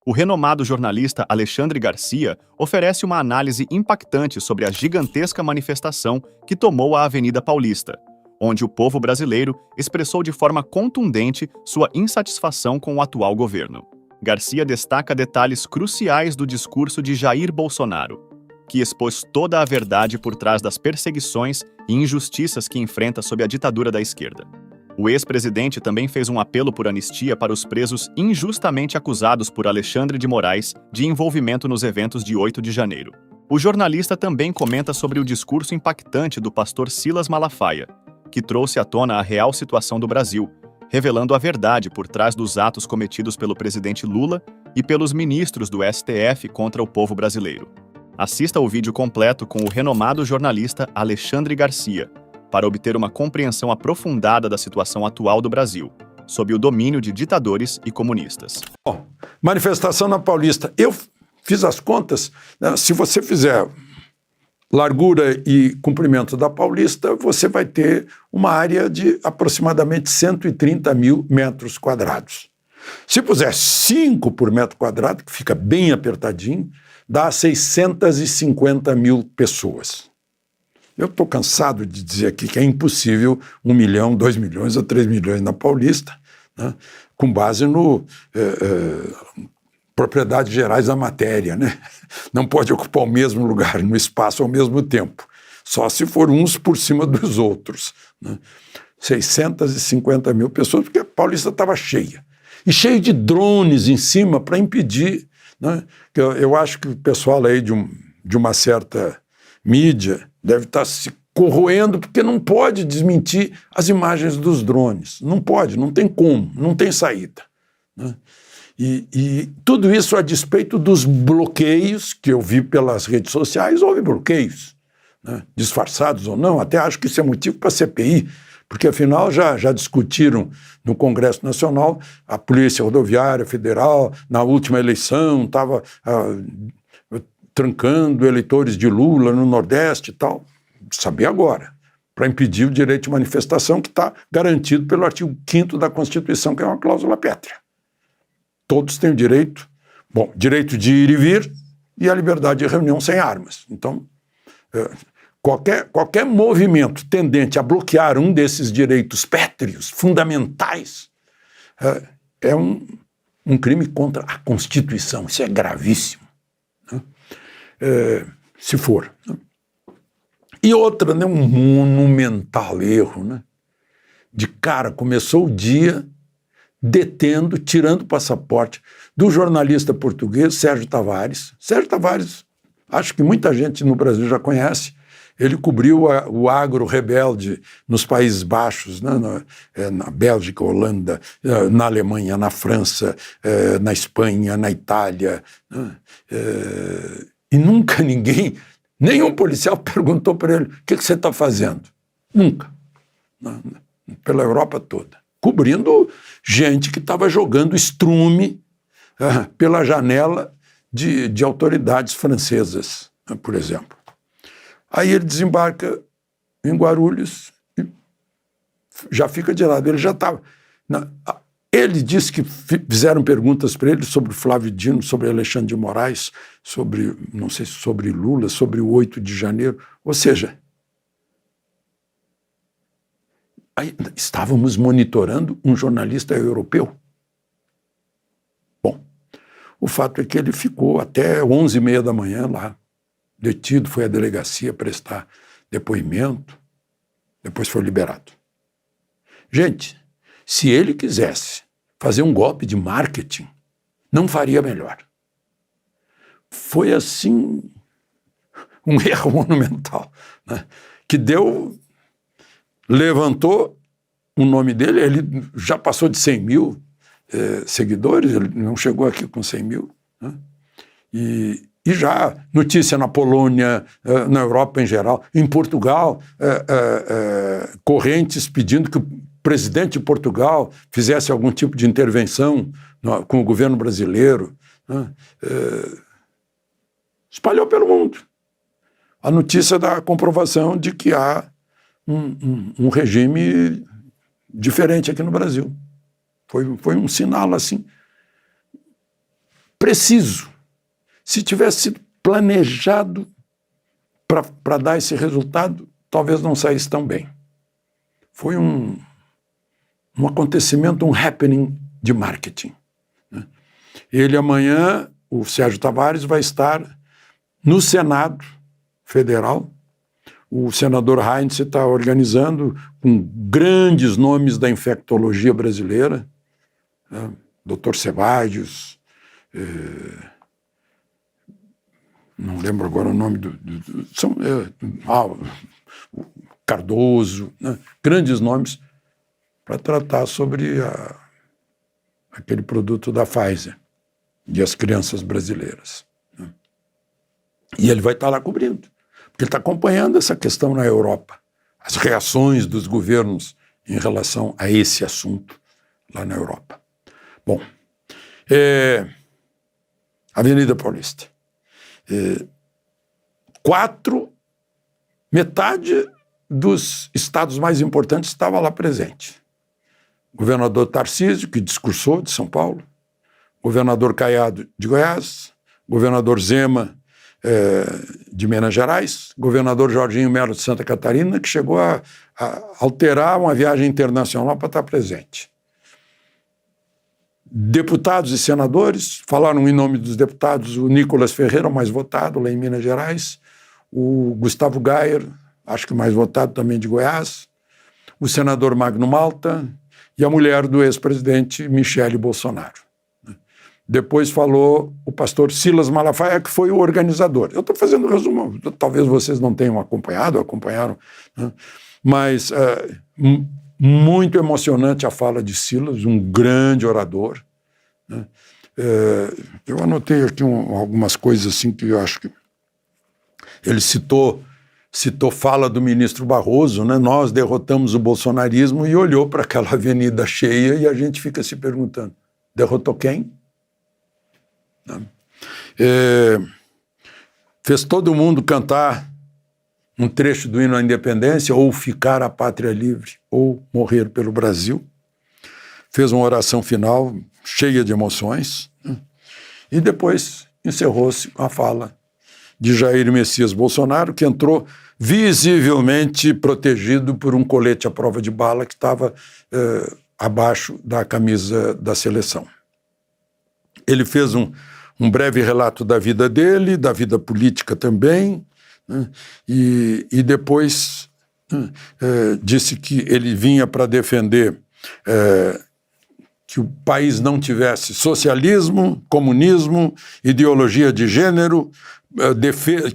O renomado jornalista Alexandre Garcia oferece uma análise impactante sobre a gigantesca manifestação que tomou a Avenida Paulista, onde o povo brasileiro expressou de forma contundente sua insatisfação com o atual governo. Garcia destaca detalhes cruciais do discurso de Jair Bolsonaro, que expôs toda a verdade por trás das perseguições e injustiças que enfrenta sob a ditadura da esquerda. O ex-presidente também fez um apelo por anistia para os presos injustamente acusados por Alexandre de Moraes de envolvimento nos eventos de 8 de janeiro. O jornalista também comenta sobre o discurso impactante do pastor Silas Malafaia, que trouxe à tona a real situação do Brasil, revelando a verdade por trás dos atos cometidos pelo presidente Lula e pelos ministros do STF contra o povo brasileiro. Assista ao vídeo completo com o renomado jornalista Alexandre Garcia, para obter uma compreensão aprofundada da situação atual do Brasil, sob o domínio de ditadores e comunistas. Bom, manifestação na Paulista. Eu fiz as contas, né? Se você fizer largura e comprimento da Paulista, você vai ter uma área de aproximadamente 130 mil metros quadrados. Se puser 5 por metro quadrado, que fica bem apertadinho, dá 650 mil pessoas. Eu estou cansado de dizer aqui que é impossível 1 milhão, 2 milhões ou 3 milhões na Paulista, né, com base no propriedades gerais da matéria, né? Não pode ocupar o mesmo lugar no espaço ao mesmo tempo, só se for uns por cima dos outros, né? 650 mil pessoas, porque a Paulista estava cheia. E cheio de drones em cima para impedir, né? Eu acho que o pessoal aí de uma certa mídia deve estar se corroendo porque não pode desmentir as imagens dos drones. Não pode, não tem como, não tem saída, né? E tudo isso a despeito dos bloqueios que eu vi pelas redes sociais. Houve bloqueios, né, disfarçados ou não. Até acho que isso é motivo para a CPI, porque afinal já discutiram no Congresso Nacional, a Polícia Rodoviária Federal, na última eleição, estava trancando eleitores de Lula no Nordeste e tal. Saber agora, para impedir o direito de manifestação que está garantido pelo artigo 5º da Constituição, que é uma cláusula pétrea. Todos têm o direito, direito de ir e vir e a liberdade de reunião sem armas. Então, qualquer movimento tendente a bloquear um desses direitos pétreos, fundamentais, é um crime contra a Constituição. Isso é gravíssimo, né? Se for, né? E outra, né, um monumental erro, né? De cara, começou o dia detendo, tirando o passaporte do jornalista português Sérgio Tavares. Sérgio Tavares, acho que muita gente no Brasil já conhece. Ele cobriu o agro rebelde nos Países Baixos, né, na Bélgica, Holanda, na Alemanha, na França, na Espanha, na Itália, né, e nunca nenhum policial perguntou para ele: o que você está fazendo? Nunca. Pela Europa toda. Cobrindo gente que estava jogando estrume pela janela de autoridades francesas, por exemplo. Aí ele desembarca em Guarulhos e já fica de lado. Ele já estava... Ele disse que fizeram perguntas para ele sobre Flávio Dino, sobre Alexandre de Moraes, sobre, não sei, sobre Lula, sobre o 8 de janeiro. Ou seja, aí estávamos monitorando um jornalista europeu. Bom, o fato é que ele ficou até 11h30 da manhã lá, detido, foi à delegacia prestar depoimento, depois foi liberado. Gente, se ele quisesse fazer um golpe de marketing, não faria melhor. Foi assim um erro monumental, né? Que levantou o nome dele. Ele já passou de 100 mil seguidores, ele não chegou aqui com 100 mil, né? E já notícia na Polônia, na Europa em geral, em Portugal, correntes pedindo que o presidente de Portugal fizesse algum tipo de intervenção com o governo brasileiro, né? Espalhou pelo mundo a notícia da comprovação de que há um regime diferente aqui no Brasil. Foi um sinal assim preciso. Se tivesse sido planejado para dar esse resultado, talvez não saísse tão bem. Foi um acontecimento, um happening de marketing, né? Ele amanhã, o Sérgio Tavares, vai estar no Senado Federal. O senador Heinz está organizando com grandes nomes da infectologia brasileira, né? Dr. Ceballos, não lembro agora o nome Cardoso, né? Grandes nomes para tratar sobre aquele produto da Pfizer e as crianças brasileiras, né? E ele vai estar lá cobrindo, porque ele está acompanhando essa questão na Europa, as reações dos governos em relação a esse assunto lá na Europa. Bom, Avenida Paulista. Metade dos estados mais importantes estava lá presente. Governador Tarcísio, que discursou de São Paulo, governador Caiado de Goiás, governador Zema de Minas Gerais, governador Jorginho Melo de Santa Catarina, que chegou a alterar uma viagem internacional para estar presente. Deputados e senadores, falaram em nome dos deputados, o Nicolas Ferreira, o mais votado lá em Minas Gerais, o Gustavo Gayer, acho que o mais votado também de Goiás, o senador Magno Malta e a mulher do ex-presidente Michele Bolsonaro. Depois falou o pastor Silas Malafaia, que foi o organizador. Eu estou fazendo um resumo, talvez vocês não tenham acompanharam, né? Mas muito emocionante a fala de Silas, um grande orador, né? Eu anotei aqui algumas coisas assim que eu acho que ele citou fala do ministro Barroso, né? Nós derrotamos o bolsonarismo, e olhou para aquela avenida cheia e a gente fica se perguntando, derrotou quem? Fez todo mundo cantar um trecho do hino à independência, ou ficar a pátria livre, ou morrer pelo Brasil. Fez uma oração final cheia de emoções, né? E depois encerrou-se com a fala de Jair Messias Bolsonaro, que entrou visivelmente protegido por um colete à prova de bala que estava abaixo da camisa da seleção. Ele fez um breve relato da vida dele, da vida política também, né? E depois disse que ele vinha para defender que o país não tivesse socialismo, comunismo, ideologia de gênero,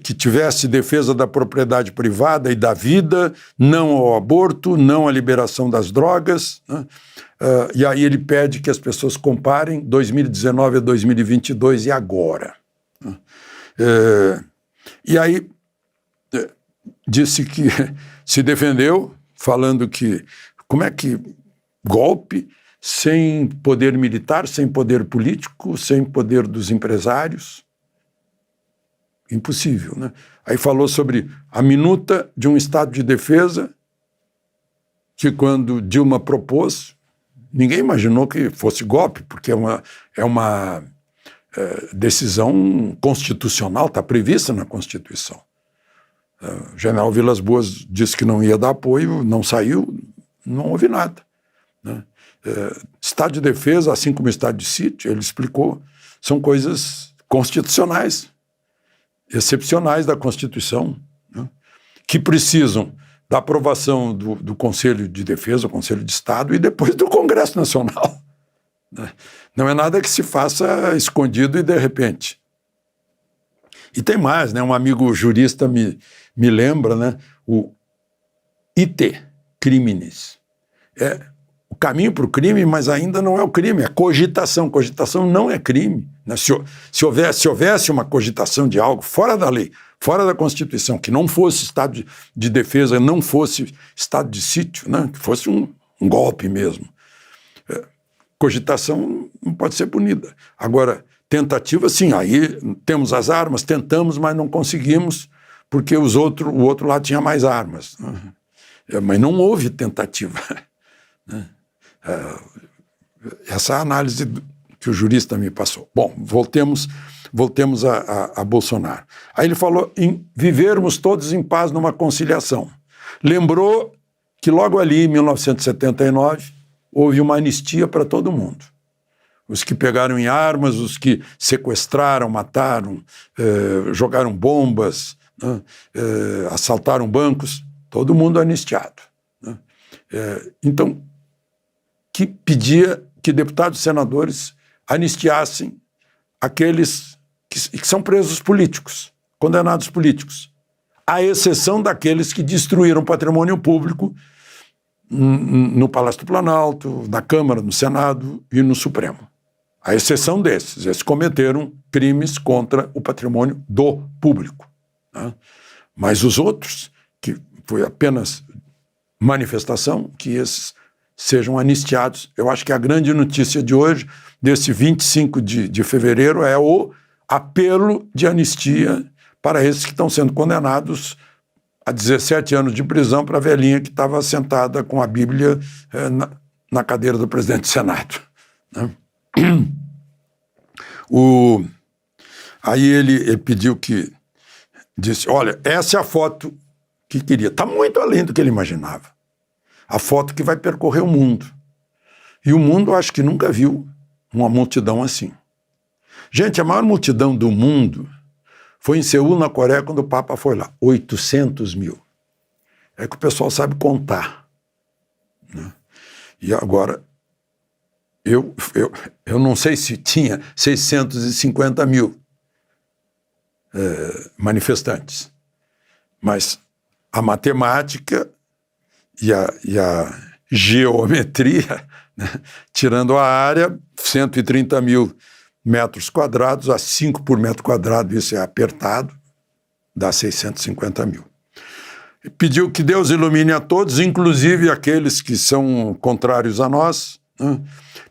que tivesse defesa da propriedade privada e da vida, não ao aborto, não à liberação das drogas, né? E aí ele pede que as pessoas comparem 2019 a 2022 e agora. E aí disse que se defendeu, falando que como é que golpe sem poder militar, sem poder político, sem poder dos empresários, impossível, né? Aí falou sobre a minuta de um estado de defesa que, quando Dilma propôs, ninguém imaginou que fosse golpe, porque é uma decisão constitucional, está prevista na Constituição. O general Vilas Boas disse que não ia dar apoio, não saiu, não houve nada, né? Estado de defesa, assim como estado de sítio, ele explicou, são coisas constitucionais, excepcionais da Constituição, né? Que precisam da aprovação do Conselho de Defesa, o Conselho de Estado, e depois do Congresso Nacional, né? Não é nada que se faça escondido e de repente. E tem mais, né? Um amigo jurista me lembra, né? O IT, crimes. É o caminho para o crime, mas ainda não é o crime, é cogitação. Cogitação não é crime, né? Se houvesse uma cogitação de algo fora da lei, fora da Constituição, que não fosse estado de defesa, não fosse estado de sítio, né? Que fosse um golpe mesmo. Cogitação não pode ser punida. Agora, tentativa, sim, aí temos as armas, tentamos, mas não conseguimos, porque o outro lado tinha mais armas, né? Mas não houve tentativa, né? Essa análise que o jurista me passou. Bom, voltemos a Bolsonaro. Aí ele falou em vivermos todos em paz numa conciliação. Lembrou que logo ali, em 1979, houve uma anistia para todo mundo. Os que pegaram em armas, os que sequestraram, mataram, jogaram bombas, né, assaltaram bancos, todo mundo anistiado. Né. Então, que pedia que deputados e senadores anistiassem aqueles que são presos políticos, condenados políticos, à exceção daqueles que destruíram patrimônio público no Palácio do Planalto, na Câmara, no Senado e no Supremo. À exceção desses, eles cometeram crimes contra o patrimônio do público. Né? Mas os outros, que foi apenas manifestação, que esses sejam anistiados. Eu acho que a grande notícia de hoje, desse 25 de fevereiro, é o apelo de anistia para esses que estão sendo condenados a 17 anos de prisão para a velhinha que estava sentada com a Bíblia na cadeira do presidente do Senado. Né? Aí ele pediu que... Disse, olha, essa é a foto que queria. Está muito além do que ele imaginava. A foto que vai percorrer o mundo. E o mundo, acho que nunca viu uma multidão assim. Gente, a maior multidão do mundo foi em Seul, na Coreia, quando o Papa foi lá. 800 mil. É que o pessoal sabe contar. Né? E agora, eu não sei se tinha 650 mil manifestantes, mas a matemática e a geometria, né, tirando a área, 130 mil metros quadrados, a 5 por metro quadrado, isso é apertado, dá 650 mil. Pediu que Deus ilumine a todos, inclusive aqueles que são contrários a nós, né?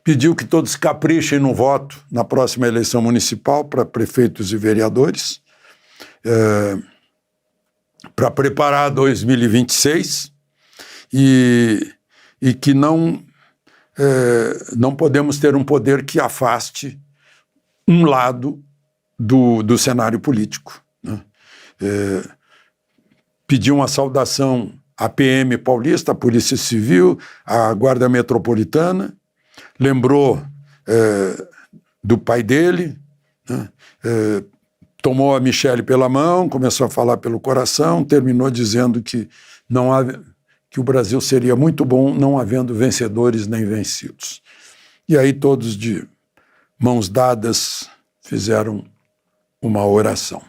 Pediu que todos caprichem no voto na próxima eleição municipal para prefeitos e vereadores, para preparar 2026, e que não podemos ter um poder que afaste um lado do cenário político. Né? Pediu uma saudação à PM paulista, à Polícia Civil, à Guarda Metropolitana, lembrou do pai dele, né? Tomou a Michele pela mão, começou a falar pelo coração, terminou dizendo que o Brasil seria muito bom não havendo vencedores nem vencidos. E aí todos de mãos dadas fizeram uma oração.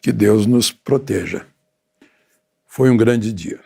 Que Deus nos proteja. Foi um grande dia.